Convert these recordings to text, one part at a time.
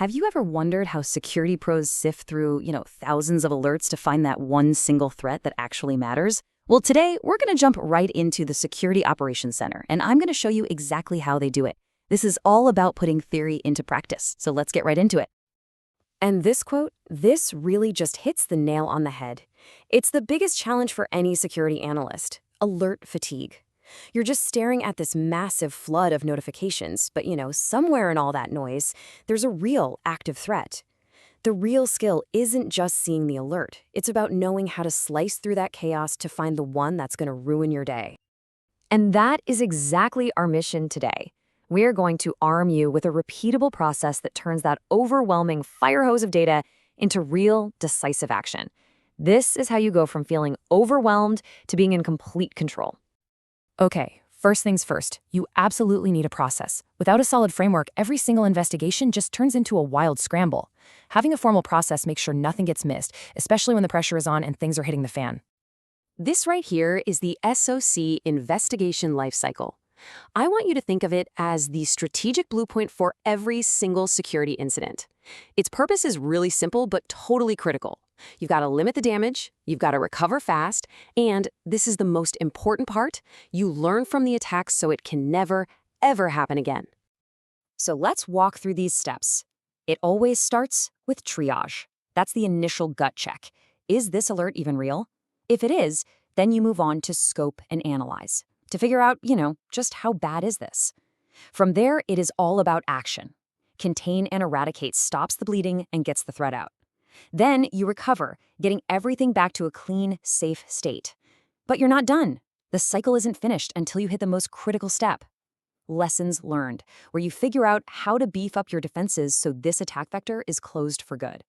Have you ever wondered how security pros sift through, thousands of alerts to find that one single threat that actually matters? Well, today we're going to jump right into the Security Operations Center, and I'm going to show you exactly how they do it. This is all about putting theory into practice, so let's get right into it. And this quote, this really just hits the nail on the head. It's the biggest challenge for any security analyst: alert fatigue. You're just staring at this massive flood of notifications, but somewhere in all that noise, there's a real active threat. The real skill isn't just seeing the alert. It's about knowing how to slice through that chaos to find the one that's going to ruin your day. And that is exactly our mission today. We're going to arm you with a repeatable process that turns that overwhelming fire hose of data into real, decisive action. This is how you go from feeling overwhelmed to being in complete control. Okay, first things first, you absolutely need a process. Without a solid framework, every single investigation just turns into a wild scramble. Having a formal process makes sure nothing gets missed, especially when the pressure is on and things are hitting the fan. This right here is the SOC investigation lifecycle. I want you to think of it as the strategic blueprint for every single security incident. Its purpose is really simple but totally critical. You've got to limit the damage, you've got to recover fast, and this is the most important part, you learn from the attacks so it can never, ever happen again. So let's walk through these steps. It always starts with triage. That's the initial gut check. Is this alert even real? If it is, then you move on to scope and analyze to figure out, just how bad is this? From there, it is all about action. Contain and eradicate stops the bleeding and gets the threat out. Then you recover, getting everything back to a clean, safe state. But you're not done. The cycle isn't finished until you hit the most critical step. Lessons learned, where you figure out how to beef up your defenses so this attack vector is closed for good.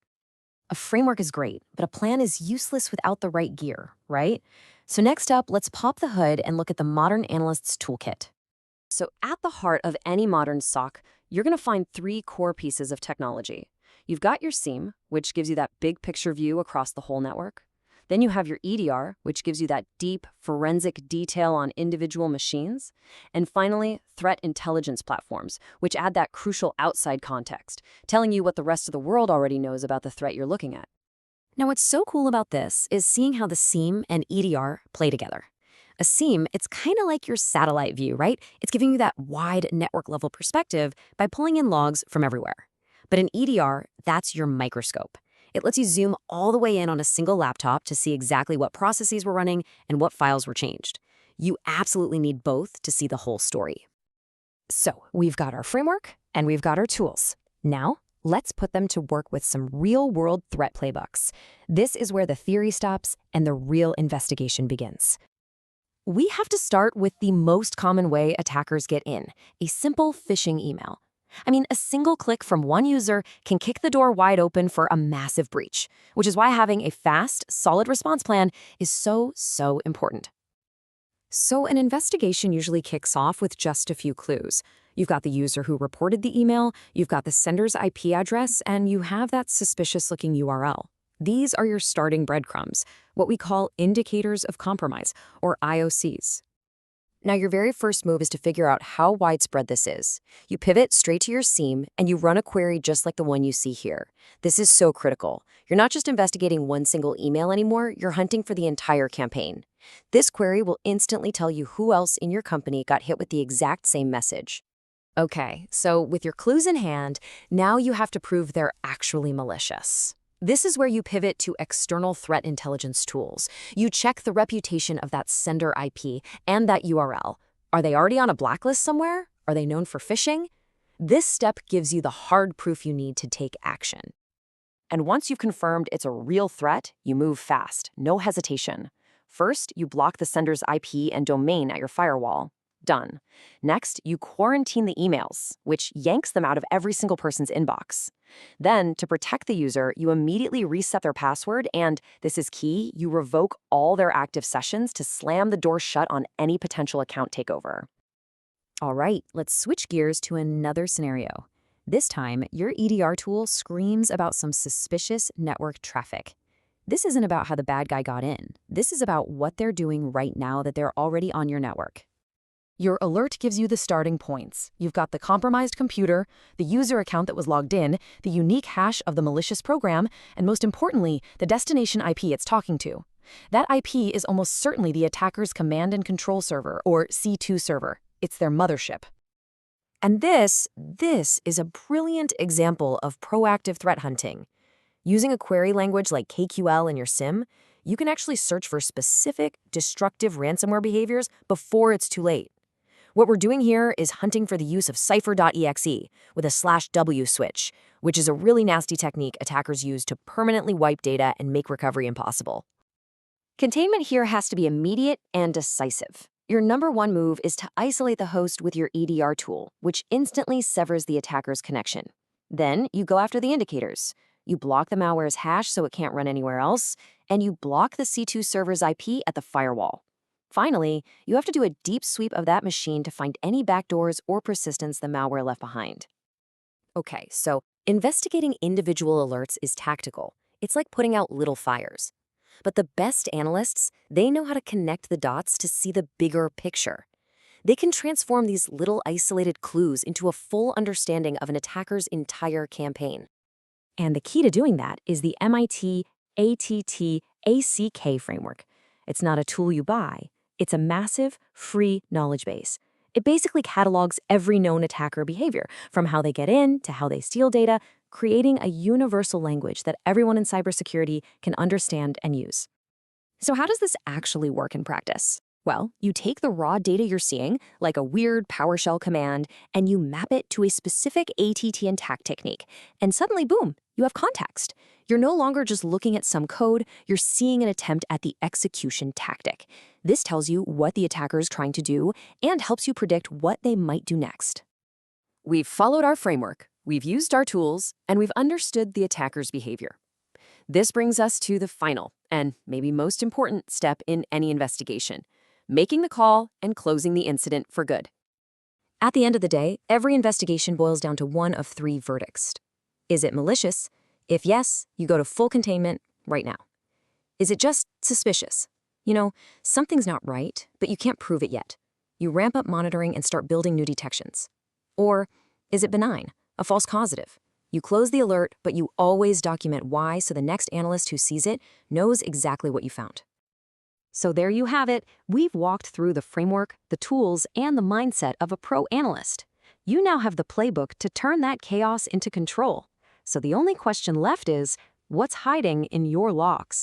A framework is great, but a plan is useless without the right gear, right? So next up, let's pop the hood and look at the modern analyst's toolkit. So at the heart of any modern SOC, you're going to find three core pieces of technology. You've got your SIEM, which gives you that big picture view across the whole network. Then you have your EDR, which gives you that deep, forensic detail on individual machines. And finally, threat intelligence platforms, which add that crucial outside context, telling you what the rest of the world already knows about the threat you're looking at. Now, what's so cool about this is seeing how the SIEM and EDR play together. A SIEM, it's kind of like your satellite view, right? It's giving you that wide network-level perspective by pulling in logs from everywhere. But in EDR, that's your microscope. It lets you zoom all the way in on a single laptop to see exactly what processes were running and what files were changed. You absolutely need both to see the whole story. So we've got our framework and we've got our tools. Now, let's put them to work with some real-world threat playbooks. This is where the theory stops and the real investigation begins. We have to start with the most common way attackers get in, a simple phishing email. A single click from one user can kick the door wide open for a massive breach, which is why having a fast, solid response plan is so important. So an investigation usually kicks off with just a few clues. You've got the user who reported the email, you've got the sender's IP address, and you have that suspicious-looking URL. These are your starting breadcrumbs, what we call indicators of compromise, or IOCs. Now, your very first move is to figure out how widespread this is. You pivot straight to your SIEM, and you run a query just like the one you see here. This is so critical. You're not just investigating one single email anymore, you're hunting for the entire campaign. This query will instantly tell you who else in your company got hit with the exact same message. Okay, so with your clues in hand, now you have to prove they're actually malicious. This is where you pivot to external threat intelligence tools. You check the reputation of that sender IP and that URL. Are they already on a blacklist somewhere? Are they known for phishing? This step gives you the hard proof you need to take action. And once you've confirmed it's a real threat, you move fast, no hesitation. First, you block the sender's IP and domain at your firewall. Done. Next, you quarantine the emails, which yanks them out of every single person's inbox. Then, to protect the user, you immediately reset their password and, this is key, you revoke all their active sessions to slam the door shut on any potential account takeover. All right, let's switch gears to another scenario. This time, your EDR tool screams about some suspicious network traffic. This isn't about how the bad guy got in. This is about what they're doing right now that they're already on your network. Your alert gives you the starting points. You've got the compromised computer, the user account that was logged in, the unique hash of the malicious program, and most importantly, the destination IP it's talking to. That IP is almost certainly the attacker's command and control server, or C2 server. It's their mothership. And this is a brilliant example of proactive threat hunting. Using a query language like KQL in your SIM, you can actually search for specific, destructive ransomware behaviors before it's too late. What we're doing here is hunting for the use of cipher.exe with a /W switch, which is a really nasty technique attackers use to permanently wipe data and make recovery impossible. Containment here has to be immediate and decisive. Your number one move is to isolate the host with your EDR tool, which instantly severs the attacker's connection. Then you go after the indicators. You block the malware's hash so it can't run anywhere else, and you block the C2 server's IP at the firewall. Finally, you have to do a deep sweep of that machine to find any backdoors or persistence the malware left behind. Okay, so investigating individual alerts is tactical. It's like putting out little fires. But the best analysts, they know how to connect the dots to see the bigger picture. They can transform these little isolated clues into a full understanding of an attacker's entire campaign. And the key to doing that is the MITRE ATT&CK framework. It's not a tool you buy. It's a massive, free knowledge base. It basically catalogs every known attacker behavior, from how they get in to how they steal data, creating a universal language that everyone in cybersecurity can understand and use. So how does this actually work in practice? Well, you take the raw data you're seeing, like a weird PowerShell command, and you map it to a specific ATT&CK technique, and suddenly, boom, you have context. You're no longer just looking at some code, you're seeing an attempt at the execution tactic. This tells you what the attacker is trying to do and helps you predict what they might do next. We've followed our framework, we've used our tools, and we've understood the attacker's behavior. This brings us to the final, and maybe most important step in any investigation: making the call and closing the incident for good. At the end of the day, every investigation boils down to one of three verdicts. Is it malicious? If yes, you go to full containment right now. Is it just suspicious? You know, something's not right, but you can't prove it yet. You ramp up monitoring and start building new detections. Or is it benign, a false positive? You close the alert, but you always document why so the next analyst who sees it knows exactly what you found. So there you have it. We've walked through the framework, the tools, and the mindset of a pro analyst. You now have the playbook to turn that chaos into control. So the only question left is, what's hiding in your logs?